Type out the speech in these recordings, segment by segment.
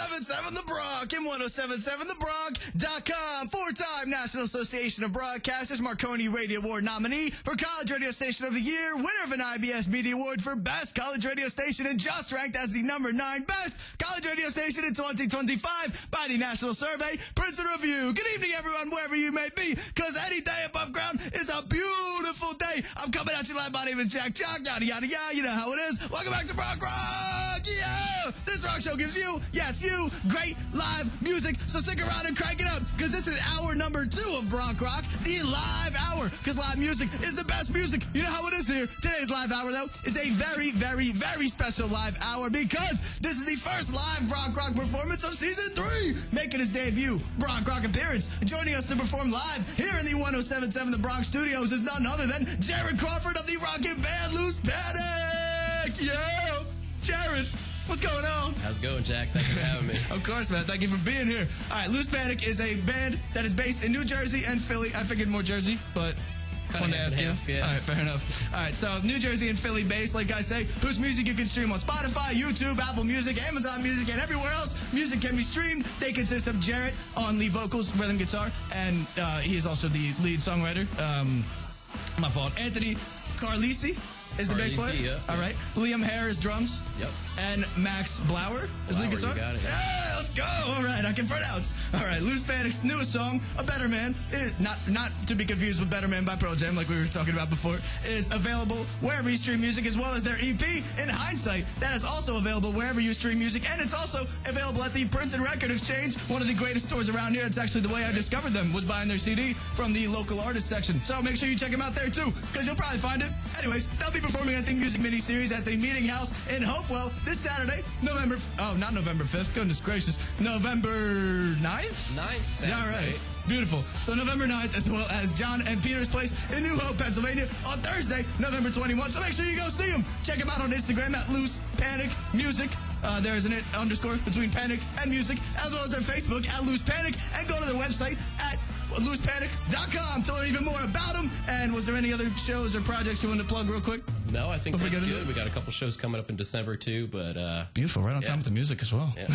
1077 The Bronc and 1077thebronc.com. Four-time National Association of Broadcasters Marconi Radio Award nominee for College Radio Station of the Year, winner of an IBS Media Award for Best College Radio Station, and just ranked as the number 9 best college radio station in 2025 by the National Survey Princeton Review. Good evening, everyone, wherever you may be, because any day above ground is a beautiful day. I'm coming at you live. My name is Jack Jock, yada, yada, yada. You know how it is. Welcome back to Bronc Rock. Yeah! This rock show gives you, yes, you, great live music. So stick around and crank it up, because this is hour number 2 of Bronc Rock, the live hour, because live music is the best music. You know how it is here. Today's live hour, though, is a very, very, very special live hour, because this is the first live Bronc Rock performance of Season 3, making his debut Bronc Rock appearance. Joining us to perform live here in the 1077 The Bronc Studios is none other than Jared Crawford of the rockin' band Loose Panic. Yeah! Jared, what's going on? How's it going, Jack? Thank you for having me. Of course, man. Thank you for being here. All right, Loose Panic is a band that is based in New Jersey and Philly. I figured more Jersey, but wanted to ask you. Yeah. All right, fair enough. All right, so New Jersey and Philly based, like I say, whose music you can stream on Spotify, YouTube, Apple Music, Amazon Music, and everywhere else music can be streamed. They consist of Jarrett on lead vocals, rhythm guitar, and he is also the lead songwriter. My fault. Anthony Carlisi is the bass player. Yeah. All right. Liam Hare is drums. Yep. And Max Blauer is lead guitar. You got it. Yeah, let's go. All right, I can pronounce. All right, Loose Panic's newest song, A Better Man, not to be confused with Better Man by Pearl Jam, like we were talking about before, is available wherever you stream music, as well as their EP, In Hindsight. That is also available wherever you stream music, and it's also available at the Princeton Record Exchange, one of the greatest stores around here. It's actually the way I discovered them, was buying their CD from the local artist section. So make sure you check them out there, too, because you'll probably find it. Anyways, they'll be performing at the Music Mini-Series at the Meeting House in Hopewell this Saturday, not November 5th, goodness gracious, November 9th? 9th, Yeah, all right. Beautiful. So November 9th, as well as John and Peter's Place in New Hope, Pennsylvania, on Thursday, November 21. So make sure you go see them. Check them out on Instagram at Loose Panic Music. There's an underscore between Panic and Music, as well as their Facebook at Loose Panic, and go to their website at loosepanic.com to learn even more about them. And was there any other shows or projects you wanted to plug real quick? No, I think that's good. We got a couple shows coming up in December, too, but... Beautiful. Right on time with the music as well. Yeah.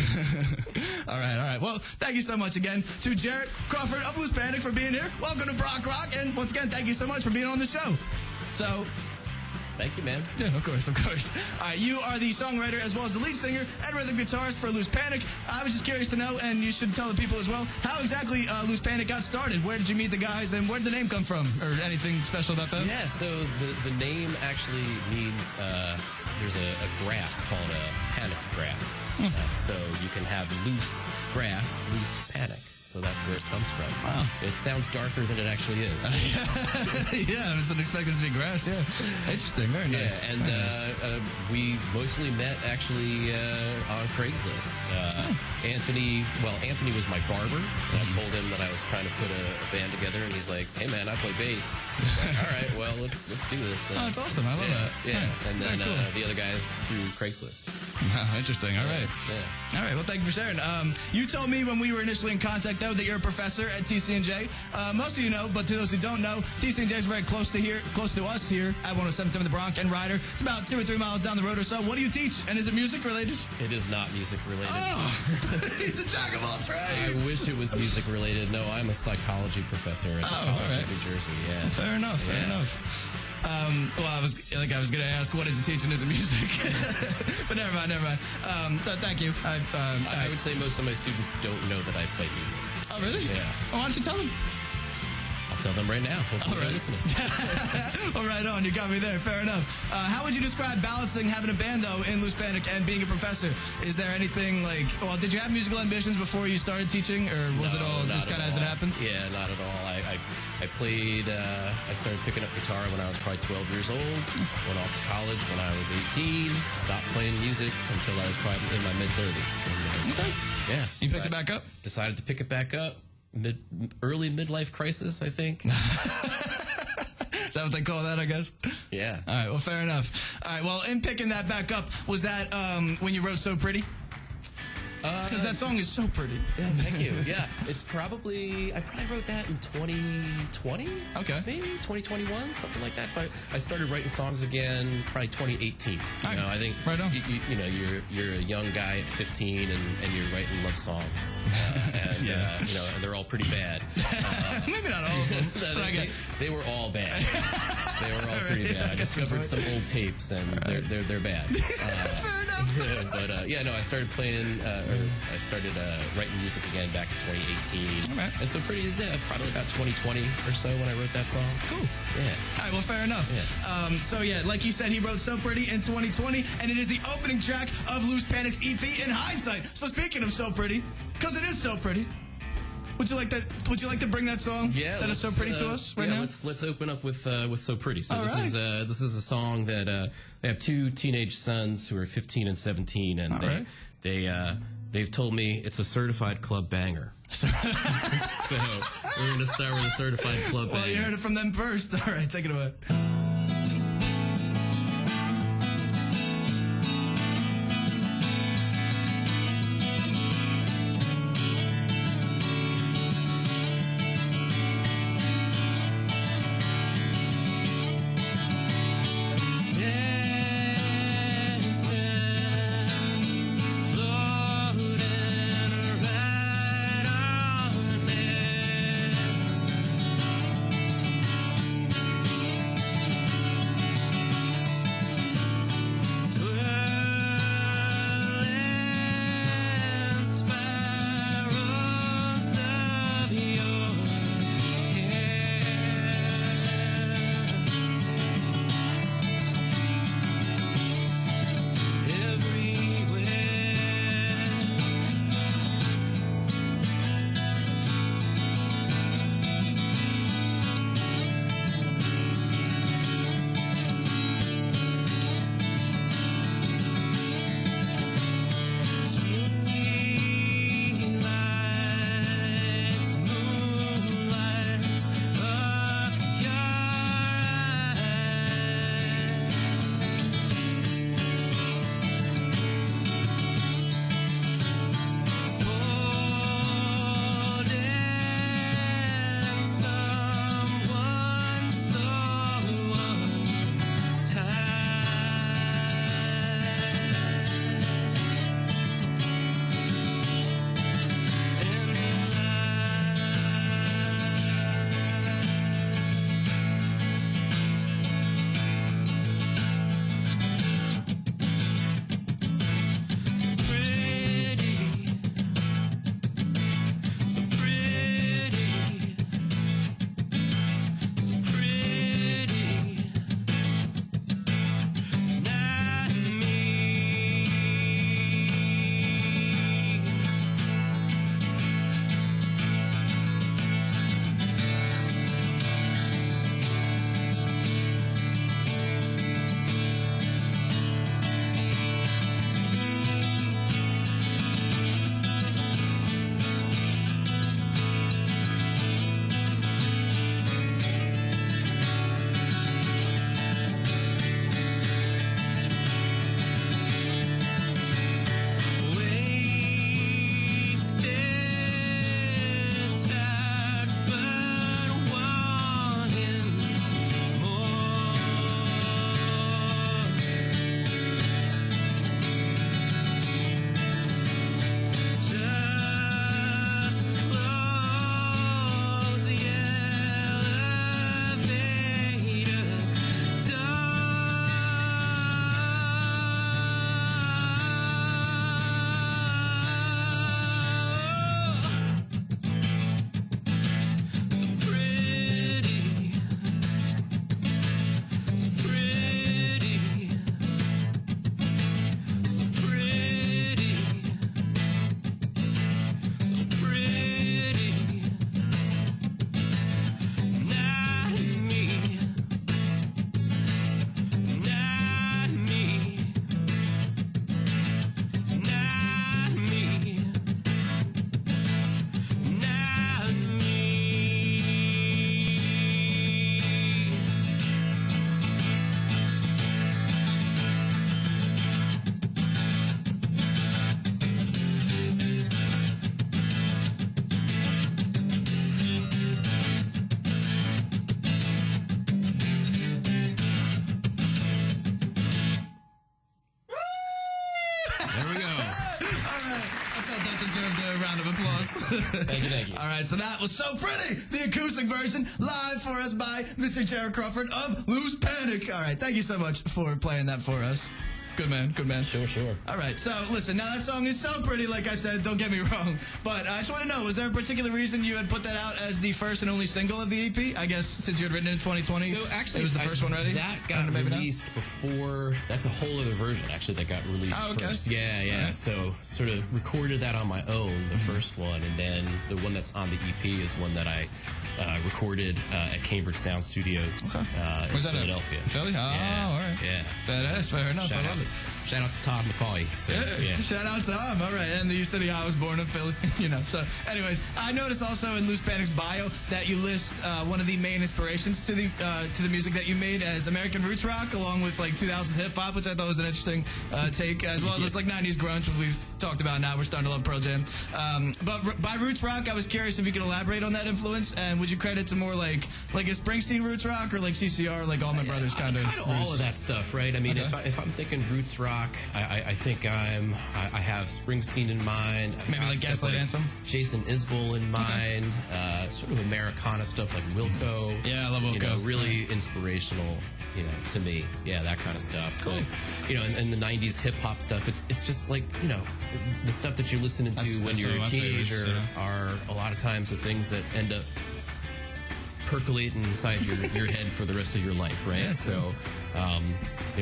All right. Well, thank you so much again to Jarrett Crawford of Loose Panic for being here. Welcome to Bronc Rock, and once again, thank you so much for being on the show. So... Thank you, man. Yeah, of course. All right, you are the songwriter as well as the lead singer and rhythm guitarist for Loose Panic. I was just curious to know, and you should tell the people as well, how exactly Loose Panic got started. Where did you meet the guys, and where did the name come from? Or anything special about that? Yeah, so the name actually means there's a grass called a panic grass. So you can have loose grass, loose panic. So that's where it comes from. Wow. It sounds darker than it actually is. Yeah, I wasn't expecting it to be grass, yeah. Interesting, very nice. Yeah, and we mostly met actually on Craigslist. Anthony was my barber, and I told him that I was trying to put a band together, and he's like, hey man, I play bass. Like, all right, well, let's do this then. Oh, that's awesome. I love that. Yeah, right. And then cool. the other guys through Craigslist. Wow, interesting. All right. Yeah. All right, well, thank you for sharing. You told me when we were initially in contact, though, that you're a professor at TCNJ. Most of you know, but to those who don't know, TCNJ is very close to us here at 1077 The Bronc and Ryder. It's about 2 or 3 miles down the road or so. What do you teach? And is it music related? It is not music related. Oh, he's the jack of all trades. I wish it was music related. No, I'm a psychology professor at the College of New Jersey. Yeah. Fair enough. Well, I was going to ask, what is it teaching? Is it music? But never mind. Thank you. I would say most of my students don't know that I play music. Oh, really? Yeah. Well, why don't you tell them? I'll tell them right now. Hopefully they're listening. Well, right on. You got me there. Fair enough. How would you describe balancing having a band, though, in Loose Panic and being a professor? Is there anything did you have musical ambitions before you started teaching, or was it all just kind of as it happened? Yeah, not at all. I played, I started picking up guitar when I was probably 12 years old. Went off to college when I was 18. Stopped playing music until I was probably in my mid-30s. Okay. Yeah. You picked it back up? Decided to pick it back up. Early midlife crisis, I think. Is that what they call that, I guess? Yeah. All right, well, fair enough. All right, well, in picking that back up, was that when you wrote So Pretty? Because that song is so pretty. Yeah, thank you. Yeah, it's probably, I probably wrote that in 2020. Okay. Maybe 2021, something like that. So I started writing songs again probably 2018. You know, I think right on. You know, you're a young guy at 15 and you're writing love songs. And, you know, and they're all pretty bad. Maybe not all of them. They were all bad. They were all pretty bad. I discovered some old tapes and they're bad. Fair enough. But yeah, no, I started playing, I started writing music again back in 2018. Okay. And so pretty is it, probably about 2020 or so when I wrote that song. Cool. Yeah. All right, well, fair enough. Yeah. So, yeah, like you said, he wrote So Pretty in 2020, and it is the opening track of Loose Panic's EP, In Hindsight. So, speaking of So Pretty, because it is so pretty, would you like to bring that song that is so pretty to us right now? Let's open up with So Pretty. So All this is a song that they have two teenage sons who are 15 and 17, and they've told me it's a certified club banger. So we're going to start with a certified club banger. Well, you heard it from them first. All right, take it away. There we go. All right. I felt that deserved a round of applause. Thank you. All right, so that was So Pretty, the acoustic version, live for us by Mr. Jared Crawford of Loose Panic. All right, thank you so much for playing that for us. Good man, good man. Sure. All right, so listen, now that song is so pretty, like I said, don't get me wrong. But I just want to know, was there a particular reason you had put that out as the first and only single of the EP? I guess since you had written it in 2020, So actually, it was the first one ready? That got released before. That's a whole other version, actually, that got released first. Yeah. Right. So sort of recorded that on my own, the first one, and then the one that's on the EP is one that I recorded at Cambridge Sound Studios in Philadelphia. Philly? Oh, all right. Yeah. Badass, fair enough. I love it. Shout out to Todd McCauley. So, yeah. Shout out to him. All right. And you said I was born in Philly. So anyways, I noticed also in Loose Panic's bio that you list one of the main inspirations to the music that you made as American roots rock, along with like 2000s hip hop, which I thought was an interesting take, as well as like 90s grunge, which we've talked about now. We're starting to love Pearl Jam. But by roots rock, I was curious if you could elaborate on that influence, and would you credit to more like a Springsteen roots rock or like CCR, like All My Brothers kind of all of that stuff, right? I mean, if I'm thinking roots rock, I think I have Springsteen in mind. Maybe like Gaslight Anthem? Jason Isbell in mind. Sort of Americana stuff like Wilco. Yeah, I love Wilco. Really inspirational, to me. Yeah, that kind of stuff. Cool. But, in the 90s hip hop stuff, it's just like, the stuff that you're listening to when you're a teenager are a lot of times the things that end up percolating inside your head for the rest of your life, right? Yeah, so,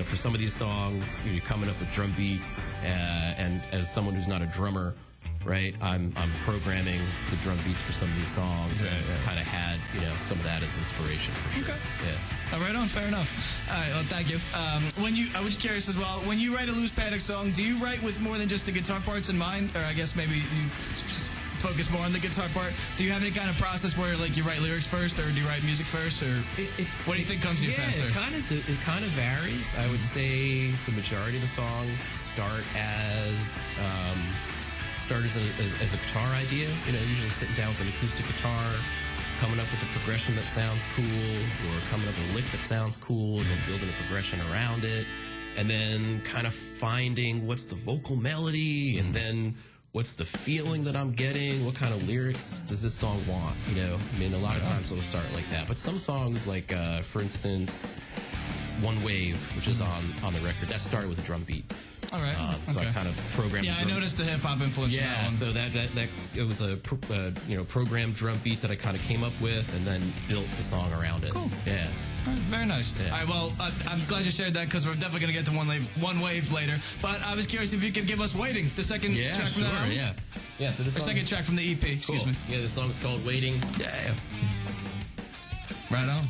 for some of these songs, you're coming up with drum beats, and as someone who's not a drummer, right, I'm programming the drum beats for some of these songs, and kind of had, some of that as inspiration for sure. Okay. Yeah. All right, on, fair enough. All right, well, thank you. I was curious as well, when you write a Loose Panic song, do you write with more than just the guitar parts in mind? Or I guess maybe you just focus more on the guitar part? Do you have any kind of process where like you write lyrics first, or do you write music first, or what do you think comes to you faster? It kind of varies. I would say the majority of the songs start as a guitar idea. Usually sitting down with an acoustic guitar, coming up with a progression that sounds cool, or coming up with a lick that sounds cool, and then building a progression around it, and then kind of finding what's the vocal melody, and then what's the feeling that I'm getting? What kind of lyrics does this song want? A lot of times it'll start like that. But some songs, like, for instance, One Wave, which is on the record, that started with a drum beat. All right. So I kind of programmed. Yeah, I noticed the hip hop influence. Yeah, so that it was a programmed drum beat that I kind of came up with, and then built the song around it. Cool. Yeah. All right, very nice. Yeah. All right, well, I'm glad you shared that, because we're definitely going to get to One Wave later. But I was curious if you could give us Waiting, the second track from the album. Yeah. So this second track from the EP. Excuse me. Yeah, the song's called Waiting. Yeah. Right on.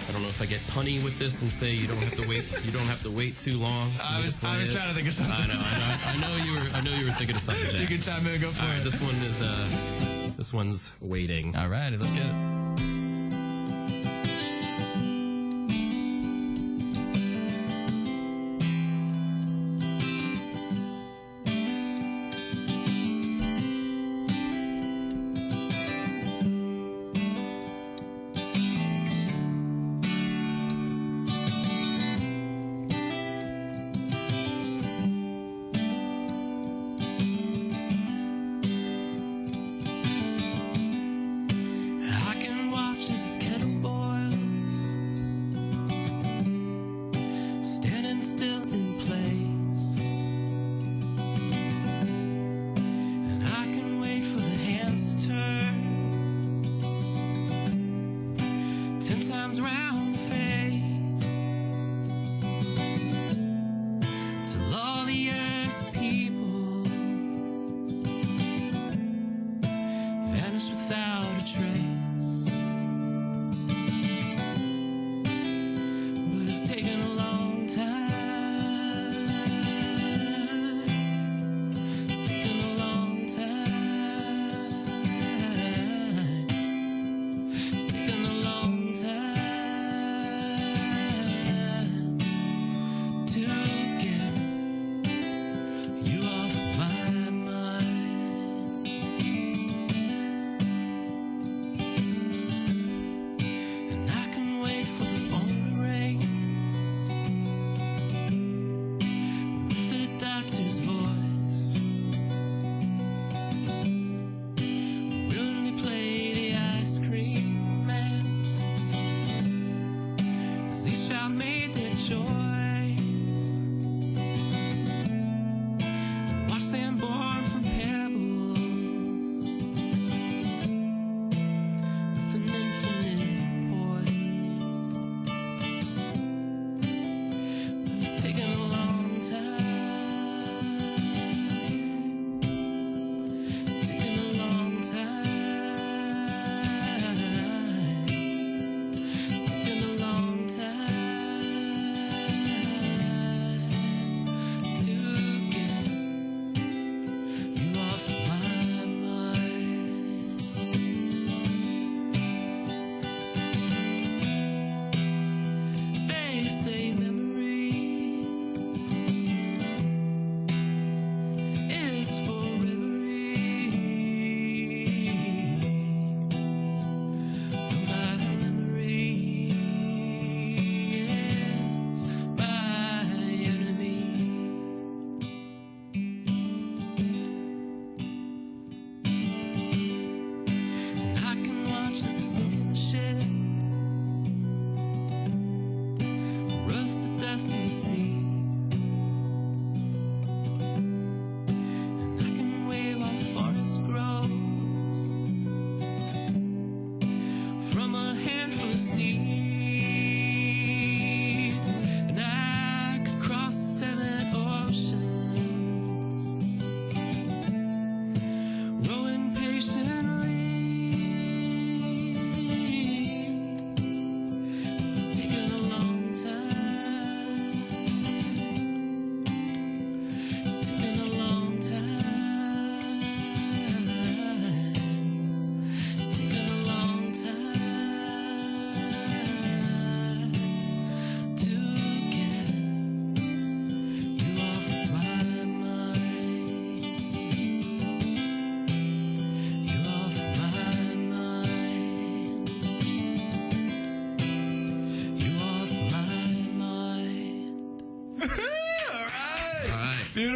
I don't know if I get punny with this and say you don't have to wait. You don't have to wait too long. I was trying to think of something. I know you were thinking of something, Jack. You can chime in and go for it. This one's Waiting. All right, let's get it. I can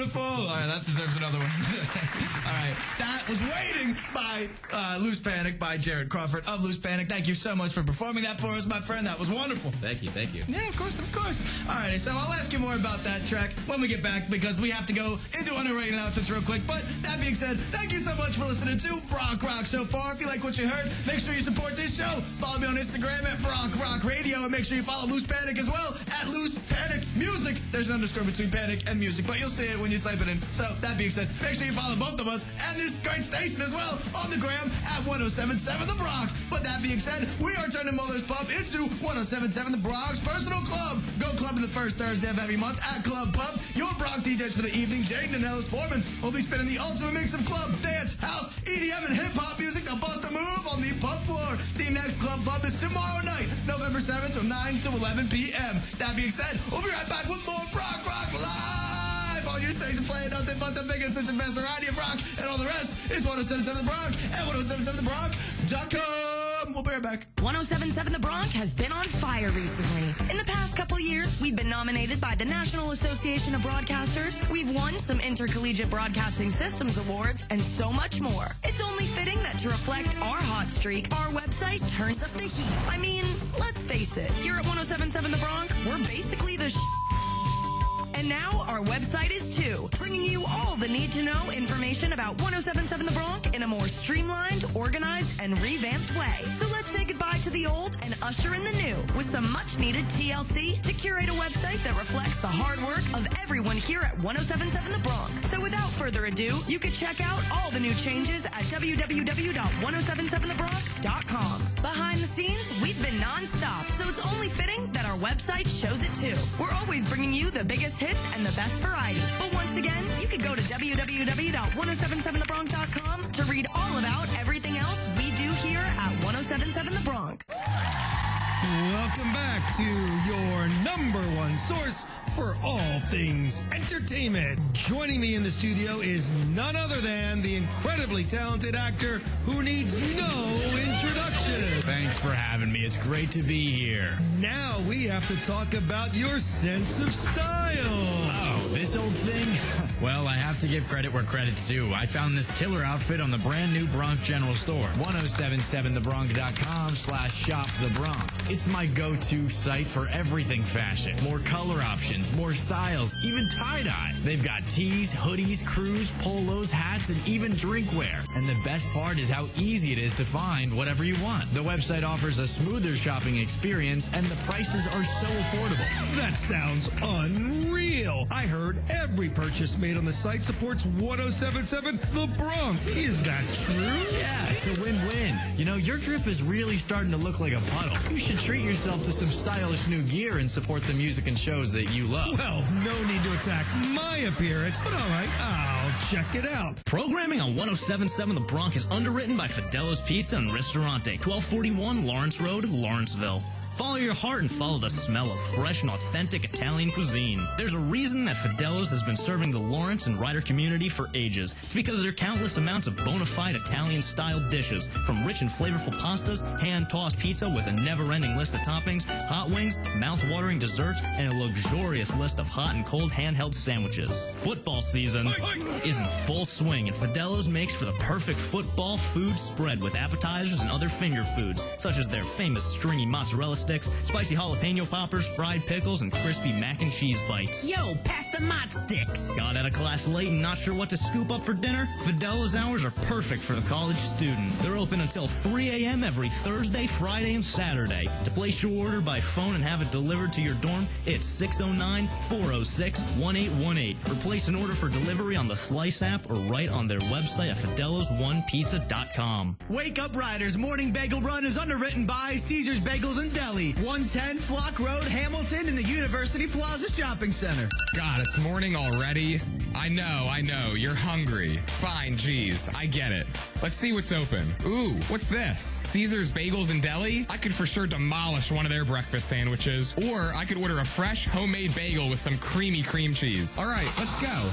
beautiful. All right, that deserves another one. All right, that was Waiting by Loose Panic by Jared Crawford of Loose Panic. Thank you so much for performing that for us, my friend. That was wonderful. Thank you. Yeah, of course. All right, so I'll ask you more about that track when we get back because we have to go into underrated announcements real quick. But that being said, thank you so much for listening to Bronc Rock so far. If you like what you heard, make sure you support this show. Follow me on Instagram at Bronc Rock Radio, and make sure you follow Loose Panic as well at Loose Panic Music. There's an underscore between Panic and Music, but you'll see it when you type it in. So that being said, make sure you follow both of us and this great station as well on the gram at 1077 The Bronc. But that being said, we are turning Muller's Pub into 1077 The Bronx Personal Club. Go clubbing the first Thursday of every month at Club Pub. Your Bronc DJs for the evening, Jaden and Ellis Foreman, will be spinning the ultimate mix of club, dance, house, EDM, and hip-hop music to bust a move on the pub floor. The next Club Pub is tomorrow night, November 7th from 9 to 11 p.m. That being said, we'll be right back with more Bronc Rock live on your station, playing nothing but the biggest and best variety of rock, and all the rest is 1077 The Bronc and 1077thebronc.com. We'll be right back. 1077 The Bronc has been on fire recently. In the past couple years, we've been nominated by the National Association of Broadcasters. We've won some Intercollegiate Broadcasting Systems Awards, and so much more. It's only fitting that to reflect our hot streak, our website turns up the heat. I mean, let's face it, here at 1077 The Bronc, we're basically the And now our website is too, bringing you all the need-to-know information about 1077 The Bronc in a more streamlined, organized, and revamped way. So let's say goodbye to the old and usher in the new with some much-needed TLC to curate a website that reflects the hard work of everyone here at 1077 The Bronc. So without further ado, you can check out all the new changes at www.1077thebronc.com. Behind the scenes, we've been non-stop, so it's only fitting that our website shows it too. We're always bringing you the biggest hits and the best variety. But once again, you can go to www.1077thebronc.com to read all about everything else we do here at 1077 The Bronc. Welcome back to your number one source for all things entertainment. Joining me in the studio is none other than the incredibly talented actor who needs no introduction. Thanks for having me. It's great to be here. Now we have to talk about your sense of style. Oh, this old thing? Well, I have to give credit where credit's due. I found this killer outfit on the brand new Bronc General Store. 1077thebronc.com/shop-the-Bronc. It's my go-to site for everything fashion. More color options, more styles, even tie-dye. They've got tees, hoodies, crews, polos, hats, and even drinkware. And the best part is how easy it is to find whatever you want. The website offers a smoother shopping experience, and the prices are so affordable. That sounds unreal. I heard every purchase made on the site supports 1077 The Bronc. Is that true? Yeah, it's a win-win. You know, your drip is really starting to look like a puddle. You should treat yourself to some stylish new gear and support the music and shows that you love. Well, no need to attack my appearance, but all right, I'll check it out. Programming on 1077 The Bronc is underwritten by Fidelo's Pizza and Ristorante, 1241 Lawrence Road, Lawrenceville. Follow your heart and follow the smell of fresh and authentic Italian cuisine. There's a reason that Fidelo's has been serving the Lawrence and Ryder community for ages. It's because of their countless amounts of bona fide Italian-style dishes, from rich and flavorful pastas, hand-tossed pizza with a never-ending list of toppings, hot wings, mouth-watering desserts, and a luxurious list of hot and cold handheld sandwiches. Football season is in full swing, and Fidelo's makes for the perfect football food spread with appetizers and other finger foods, such as their famous stringy mozzarella sticks, spicy jalapeno poppers, fried pickles, and crispy mac and cheese bites. Yo, pass the mozz sticks. Got out of class late and not sure what to scoop up for dinner? Fidelo's hours are perfect for the college student. They're open until 3 a.m. every Thursday, Friday, and Saturday. To place your order by phone and have it delivered to your dorm, it's 609-406-1818. Or place an order for delivery on the Slice app or right on their website at fidelosonepizza.com. Wake Up Riders Morning Bagel Run is underwritten by Caesar's Bagels and Deli, 110 Flock Road, Hamilton, in the University Plaza Shopping Center. God, it's morning already. I know, you're hungry. Fine, geez, I get it. Let's see what's open. Ooh, what's this? Caesar's Bagels and Deli? I could for sure demolish one of their breakfast sandwiches. Or I could order a fresh, homemade bagel with some creamy cream cheese. All right, let's go.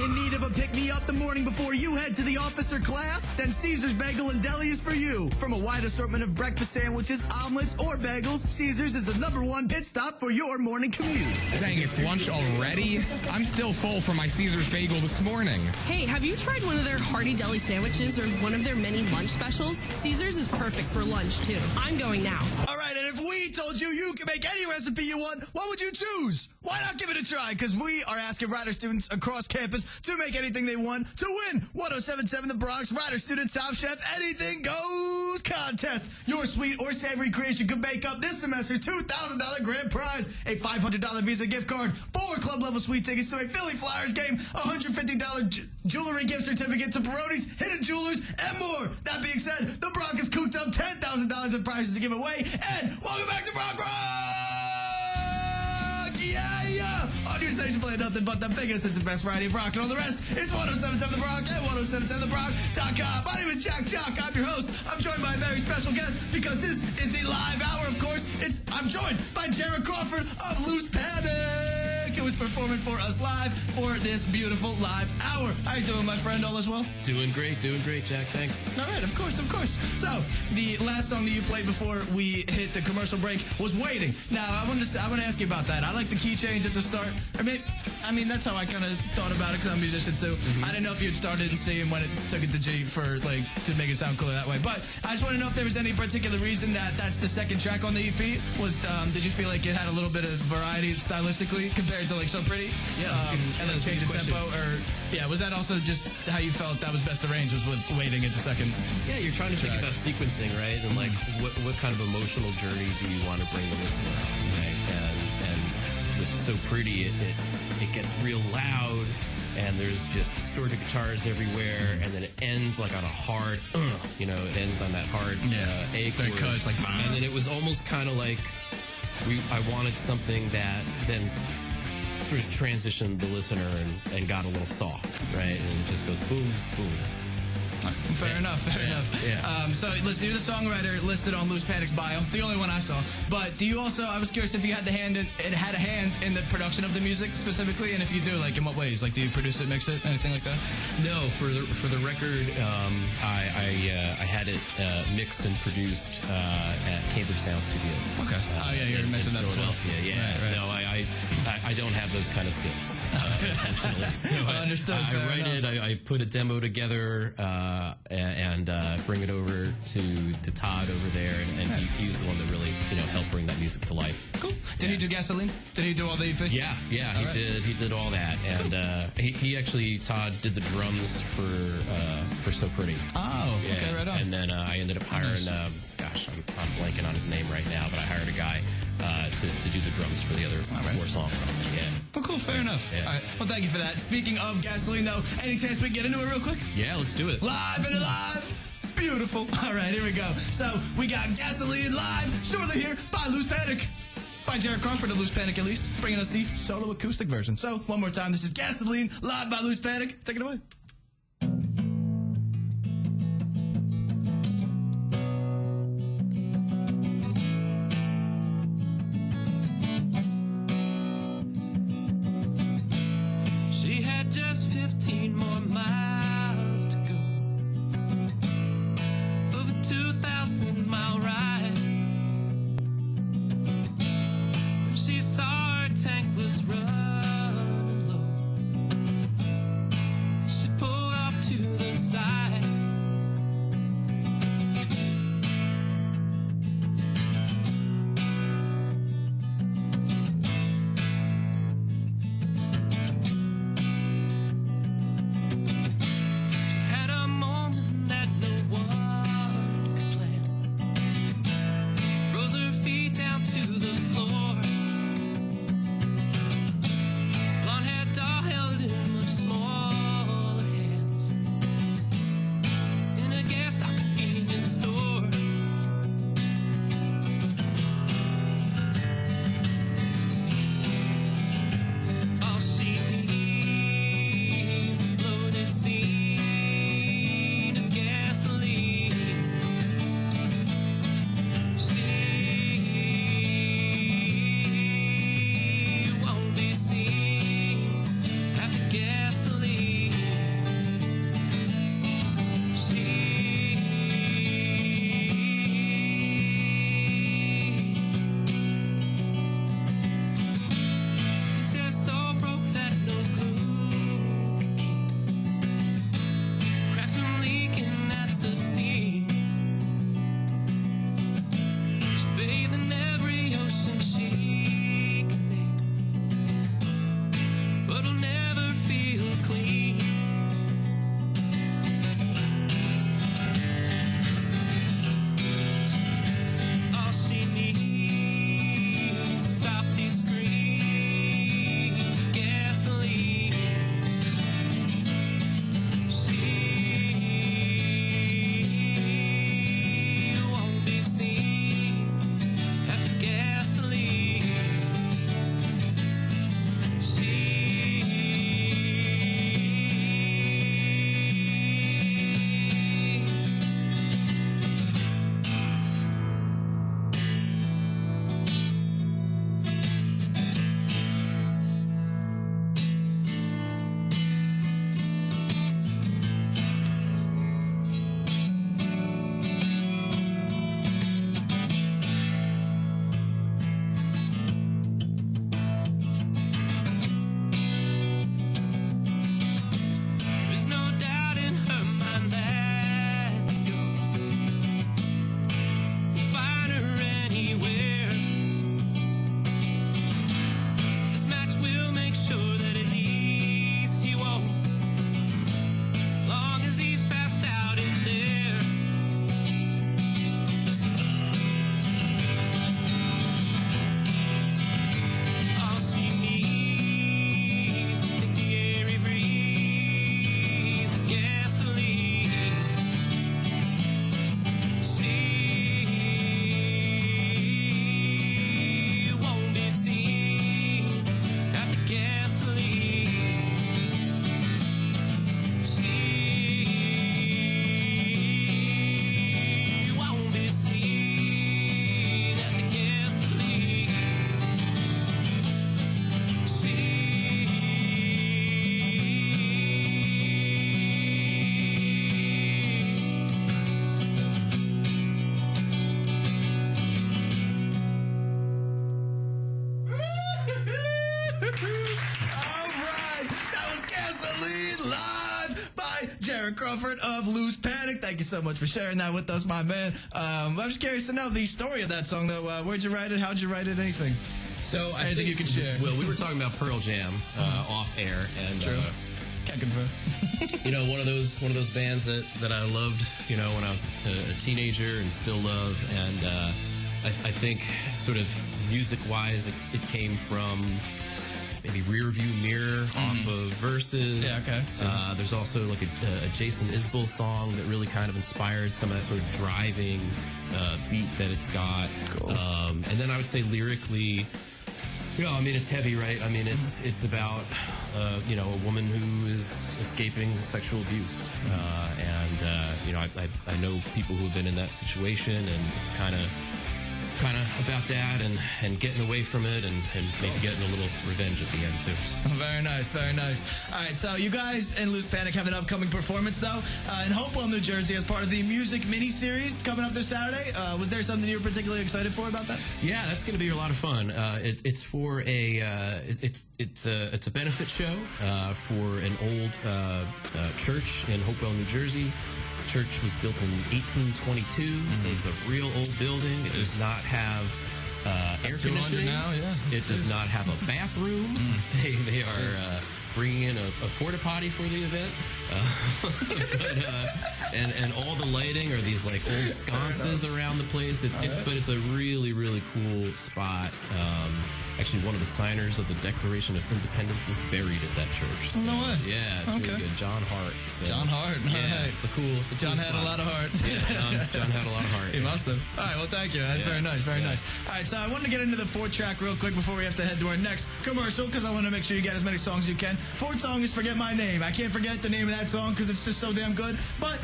In need of a pick-me-up the morning before you head to the office or class? Then Caesar's Bagel and Deli is for you. From a wide assortment of breakfast sandwiches, omelets, or bagels, specials, Caesars is the #1 pit stop for your morning commute. Dang, it's lunch already? I'm still full from my Caesar's bagel this morning. Hey, have you tried one of their hearty deli sandwiches or one of their many lunch specials? Caesars is perfect for lunch, too. I'm going now. All right, and if we told you you can make any recipe you want, what would you choose? Why not give it a try? Because we are asking Rider students across campus to make anything they want to win 1077 The Bronx Rider Student Top Chef Anything Goes contest. Your sweet or savory creation could make up this semester's $2,000 grand prize, a $500 Visa gift card, 4 club-level suite tickets to a Philly Flyers game, $150 jewelry gift certificate to Peroni's Hidden Jewelers, and more. That being said, the Bronx has cooked up $10,000 in prizes to give away, and welcome back to Bronc Rock! Yeah! On your station playing nothing but the biggest. It's the best variety of rock, and all the rest, it's 1077 The Bronx and 1077thebronx.com. My name is Jack Jock. I'm your host. I'm joined by a very special guest because this is the live hour, of course. I'm joined by Jared Crawford of Loose Panic, who is performing for us live for this beautiful live hour. How you doing, my friend? All is well? Doing great, Jack. Thanks. All right, of course. So, the last song that you played before we hit the commercial break was Waiting. Now, I want to ask you about that. I like the key change at the start. That's how I kind of thought about it because I'm a musician too. Mm-hmm. I didn't know if you had started in C and when it took it to G to make it sound cooler that way. But I just want to know if there was any particular reason that's the second track on the EP. Did you feel like it had a little bit of variety stylistically compared to like So Pretty? Yeah, and then change of tempo, was that also just how you felt that was best arranged, was with Waiting at the second? Yeah, you're trying to think about sequencing, right? And like, what kind of emotional journey do you want to bring the listener on, right? And with So Pretty, it gets real loud, and there's just distorted guitars everywhere, and then it ends like on a hard, it ends on that hard A chord. It's like, and then it was almost kind of like I wanted something that then sort of transitioned the listener and got a little soft, right? And it just goes boom, boom. Fair enough. Yeah. So listen, you're the songwriter listed on Loose Panic's bio, the only one I saw. But do you also? I was curious if you had a hand in the production of the music specifically, and if you do, like in what ways? Like, do you produce it, mix it, anything like that? No, for the record, I had it mixed and produced at Cambridge Sound Studios. Okay. You mentioned that Philadelphia. before. Yeah. Right. No, I don't have those kind of skills. Unfortunately. So Understood. I write it. I put a demo together. And bring it over to Todd over there, and he was the one that really helped bring that music to life. Cool. Did he do Gasoline? Did he do all the EP? Yeah, he did all that, and he actually, Todd did the drums for So Pretty. Oh, yeah. Okay, right on. And then I ended up hiring I'm blanking on his name right now, but I hired a guy to do the drums for the other 4 songs on it. Yeah. Well, cool. Fair enough. Yeah. All right. Well, thank you for that. Speaking of Gasoline, though, any chance we can get into it real quick? Yeah, let's do it. Live and alive. Beautiful. All right, here we go. So we got Gasoline live, shortly here by Loose Panic. By Jared Crawford of Loose Panic, at least, bringing us the solo acoustic version. So, one more time, this is Gasoline live by Loose Panic. Take it away. She had just 15 more miles to go. Over 2,000-mile ride. When she saw her tank was running low, she Eric Crawford of Loose Panic. Thank you so much for sharing that with us, my man. I'm just curious to know the story of that song, though. Where'd you write it? How'd you write it? Anything? So Anything you can share? Well, we were talking about Pearl Jam off air, and True. Can't confirm. you know, one of those bands that I loved, you know, when I was a teenager and still love, and I think sort of music-wise, it came from maybe Rearview Mirror off of Verses. Yeah, okay. There's also like a Jason Isbell song that really kind of inspired some of that sort of driving beat that it's got. Cool. And then I would say lyrically, you know, I mean, it's heavy, right? I mean, it's about, you know, a woman who is escaping sexual abuse. And you know, I know people who have been in that situation, and it's kind of about that and getting away from it and maybe getting a little revenge at the end, too. Very nice, very nice. All right, so you guys and Loose Panic have an upcoming performance, though, in Hopewell, New Jersey, as part of the music mini-series coming up this Saturday. Was there something you were particularly excited for about that? Yeah, that's going to be a lot of fun. It's for it's a benefit show for an old church in Hopewell, New Jersey. Church was built in 1822, so it's a real old building. It does not have air conditioning. Now, yeah. It does not have a bathroom. They are bringing in a porta potty for the event, and all the lighting are these like old sconces around the place. But it's a really really cool spot. Actually, one of the signers of the Declaration of Independence is buried at that church. So, no way. Yeah, it's really good. John Hart. So, John Hart. Yeah, Right. it's a cool John spot. had a lot of heart. Yeah, John had a lot of heart. He must have. All right, well, thank you. That's very nice, very nice. All right, so I wanted to get into the fourth track real quick before we have to head to our next commercial, because I want to make sure you get as many songs as you can. Fourth song is Forget My Name. I can't forget the name of that song because it's just so damn good. But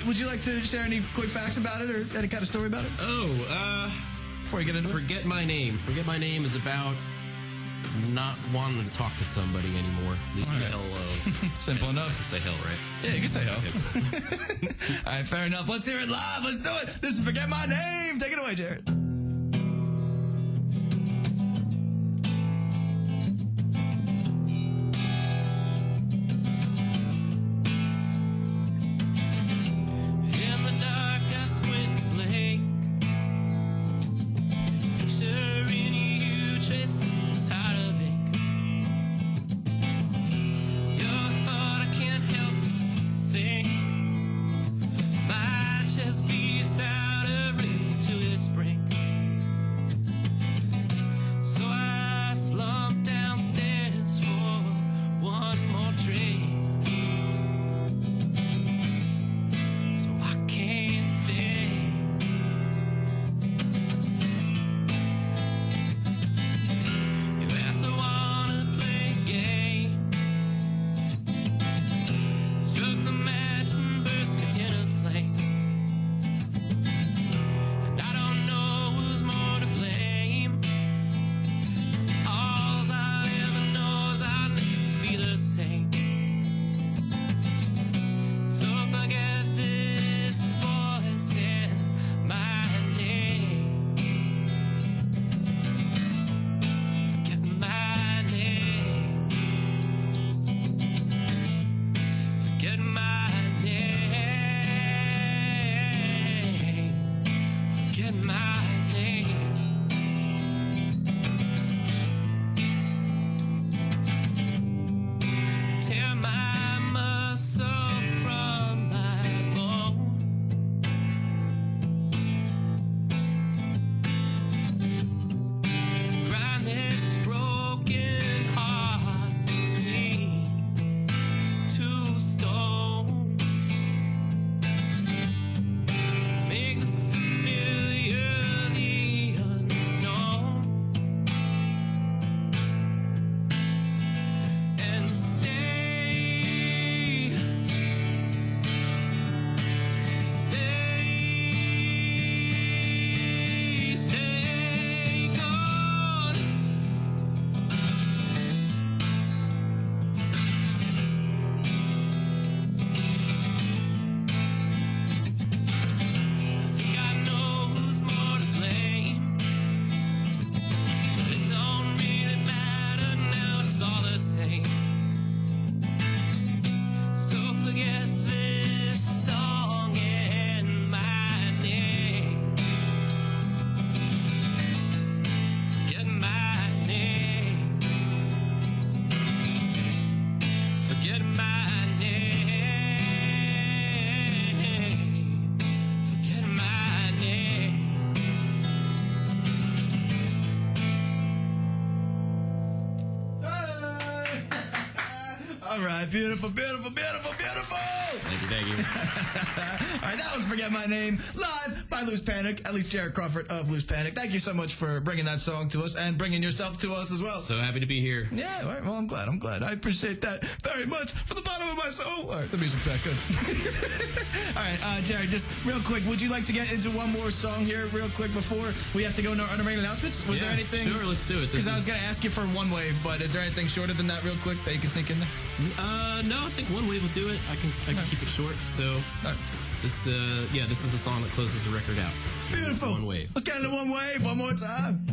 would you like to share any quick facts about it or any kind of story about it? Before you get into Forget My Name. Forget My Name is about not wanting to talk to somebody anymore. Leave me the hell alone. Simple enough. Say hell, right? Yeah, you can say hell. All right, fair enough. Let's hear it live. Let's do it. This is Forget My Name. Take it away, Jared. In the dark, I squint and blink. Picturing you tracing this heart of ink. Your thought, I can't help but think, might just be it's out of reach to its brink. beautiful, beautiful, beautiful, beautiful. Thank you. All right, that was Forget My Name, live by Loose Panic, at least Jared Crawford of Loose Panic. Thank you so much for bringing that song to us and bringing yourself to us as well. So happy to be here. Yeah, all right, well, I'm glad. I appreciate that very much from the bottom of my soul. All right, the music's back good. All right, Jared, just real quick, would you like to get into one more song here real quick before we have to go into our main announcements? Was there anything? Sure, let's do it. Because I was going to ask you for One Wave, but is there anything shorter than that real quick that you can sneak in there? No, I think One Wave will do it. I can keep it short. So this is the song that closes the record out. Beautiful. One Wave. Let's get into One Wave one more time.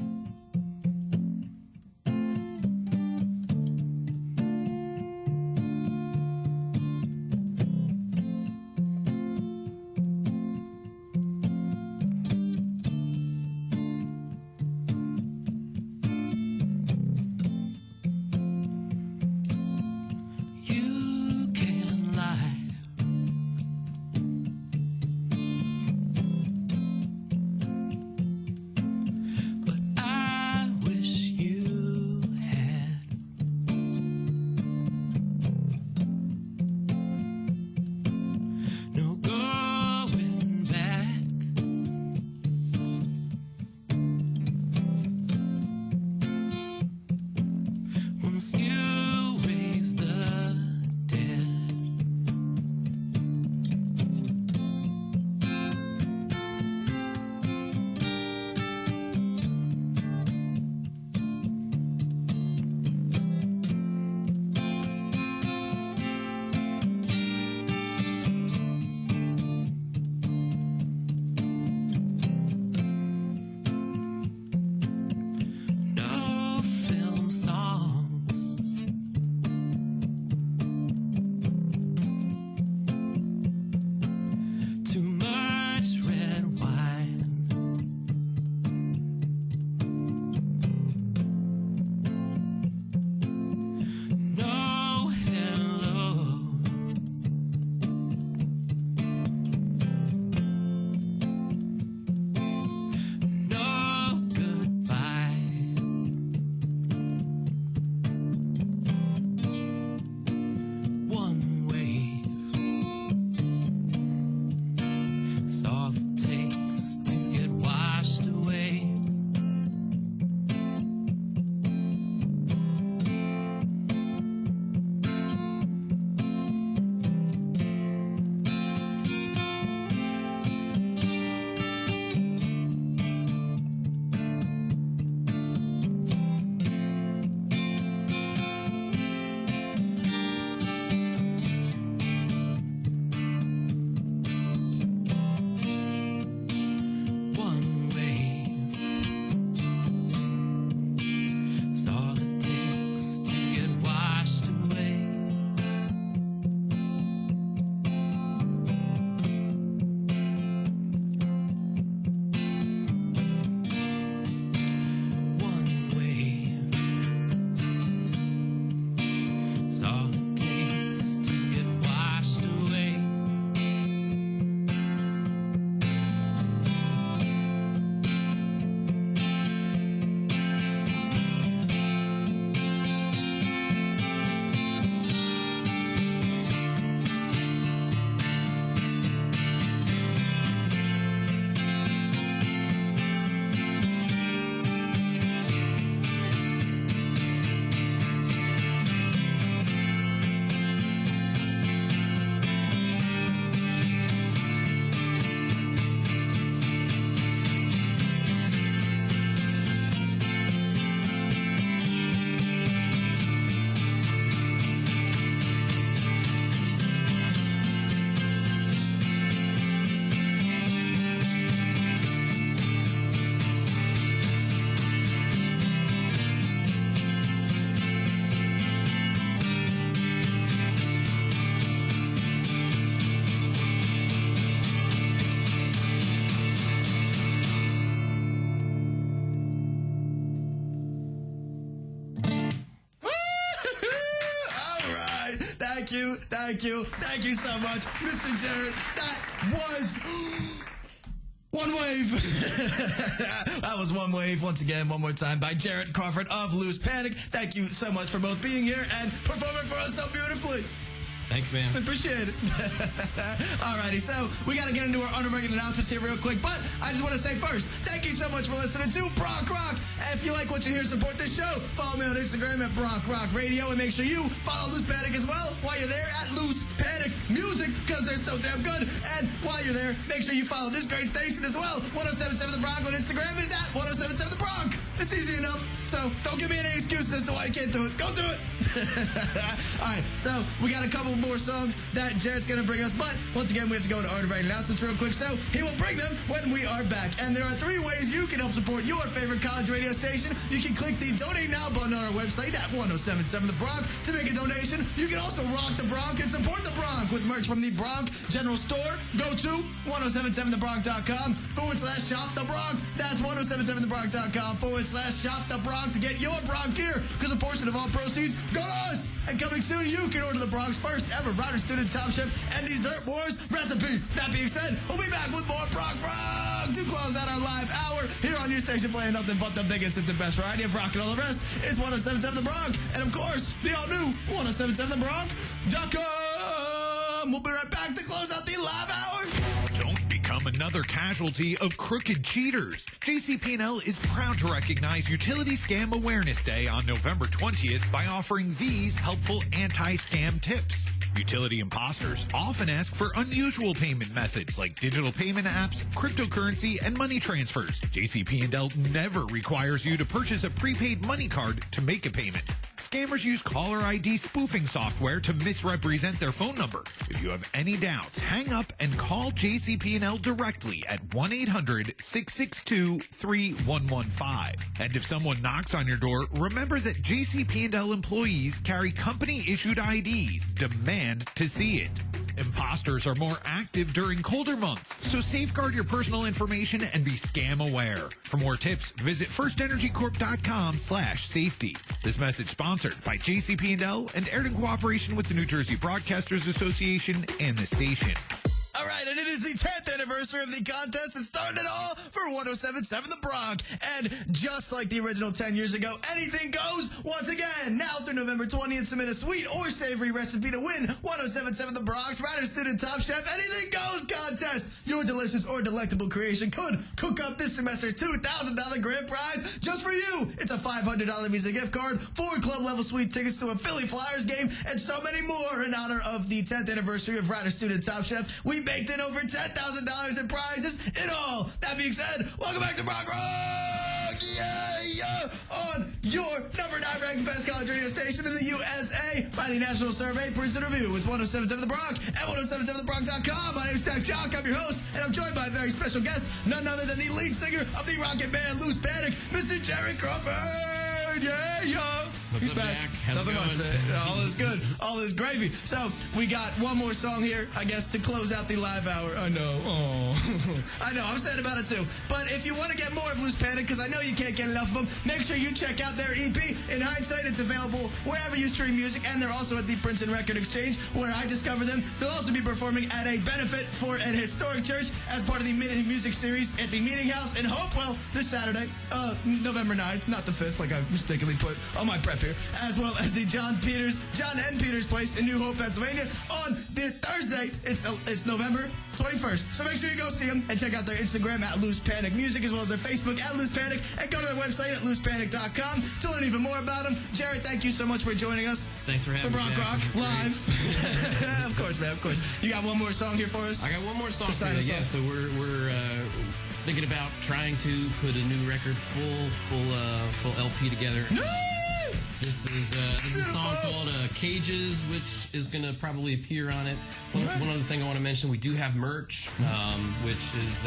Thank you so much, Mr. Jared. That was One Wave. That was One Wave, once again, one more time, by Jared Crawford of Loose Panic. Thank you so much for both being here and performing for us so beautifully. Thanks, man. Appreciate it. Alrighty, so we got to get into our unregulated announcements here real quick, but I just want to say first, thank you so much for listening to Bronc Rock. And if you like what you hear, support this show. Follow me on Instagram at Bronc Rock Radio, and make sure you follow Loose Panic as well while you're there at Loose Panic Music, because they're so damn good. And while you're there, make sure you follow this great station as well. 1077 The Bronc on Instagram is at 1077 The Bronc. It's easy enough, so don't give me any excuses as to why you can't do it. Go do it. All right, so we got a couple more songs that Jarrett's going to bring us, but once again, we have to go to our right announcements real quick, so he will bring them when we are back. And there are 3 ways you can help support your favorite college radio station. You can click the Donate Now button on our website at 1077 The Bronc to make a donation. You can also rock the Bronc and support the Bronc with merch from the Bronc General Store. Go to 1077thebronc.com/shop the Bronc. That's 1077thebronc.com/shop the Bronc to get your Bronc gear, because a portion of all proceeds go to us. And coming soon, you can order the Bronc's first ever Rider Student Top Chef and Dessert Wars recipe. That being said, we'll be back with more Bronc Rock to close out our live hour here on your station, playing nothing but the biggest and the best variety of rock and all the rest. It's 1077 The Bronc, and of course, the all-new 1077thebronc.com. We'll be right back to close out the live hour. Don't become another casualty of crooked cheaters. JCP&L is proud to recognize Utility Scam Awareness Day on November 20th by offering these helpful anti-scam tips. Utility imposters often ask for unusual payment methods like digital payment apps, cryptocurrency, and money transfers. JCP&L never requires you to purchase a prepaid money card to make a payment. Scammers use caller ID spoofing software to misrepresent their phone number. If you have any doubts, hang up and call JCP&L directly at 1-800-662-3115. And if someone knocks on your door, remember that JCP&L employees carry company-issued ID. Demand to see it. Imposters are more active during colder months, so safeguard your personal information and be scam aware. For more tips, visit firstenergycorp.com/safety. This message sponsored by JCP&L and aired in cooperation with the New Jersey Broadcasters Association and the station. All right, and it is the 10th anniversary of the contest that started it all for 1077 The Bronc. And just like the original 10 years ago, anything goes once again. Now through November 20th, submit a sweet or savory recipe to win 1077 The Bronc's Rider Student Top Chef Anything Goes contest. Your delicious or delectable creation could cook up this semester's $2,000 grand prize just for you. It's a $500 Visa gift card, 4 club-level suite tickets to a Philly Flyers game, and so many more in honor of the 10th anniversary of Rider Student Top Chef. We baked in over $10,000 in prizes in all. That being said, welcome back to Bronc Rock! Yeah! On your number 9 ranked best college radio station in the USA by the National Survey Princeton Review. It's 1077 The Bronc at 1077thebronc.com. My name is Tech Jock. I'm your host, and I'm joined by a very special guest, none other than the lead singer of the rocket band Loose Panic, Mr. Jarrett Crawford. Yeah! What's He's up, back. Jack? How's Nothing it much, going? man. All is good. All is gravy. So, we got one more song here, I guess, to close out the live hour. I know. Oh. I know. I'm sad about it, too. But if you want to get more of Loose Panic, because I know you can't get enough of them, make sure you check out their EP. In Hindsight, it's available wherever you stream music, and they're also at the Princeton Record Exchange, where I discovered them. They'll also be performing at a benefit for an historic church as part of the mini music series at the Meeting House in Hopewell this Saturday, November 9th, not the 5th, like I mistakenly put on my prep here, as well as the John N. Peters Place in New Hope, Pennsylvania on the Thursday. It's November 21st. So make sure you go see them and check out their Instagram at Loose Panic Music, as well as their Facebook at Loose Panic, and go to their website at loosepanic.com to learn even more about them. Jarrett, thank you so much for joining us. Thanks for having me. For Bronc Jack. Rock This is Live. Of course, man, of course. You got one more song here for us? I got one more song To for sign you. us Yeah, off. so we're thinking about trying to put a new record, full LP together. No! This is a song called Cages, which is going to probably appear on it. One other thing I want to mention, we do have merch, which is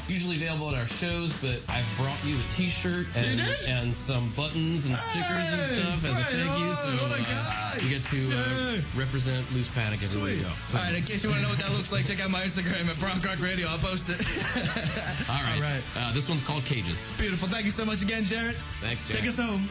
usually available at our shows, but I've brought you a t-shirt and some buttons and stickers and stuff as a thank you. So what a guy. you get to represent Loose Panic everywhere you go. So, All right, in case you want to know what that looks like, check out my Instagram at Bronc Rock Radio. I'll post it. all right. This one's called Cages. Beautiful. Thank you so much again, Jarrett. Thanks, Jack. Take us home.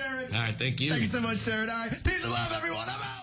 Jared. All right, thank you. Thank you so much, Jared. All right, peace and love, everyone. I'm out.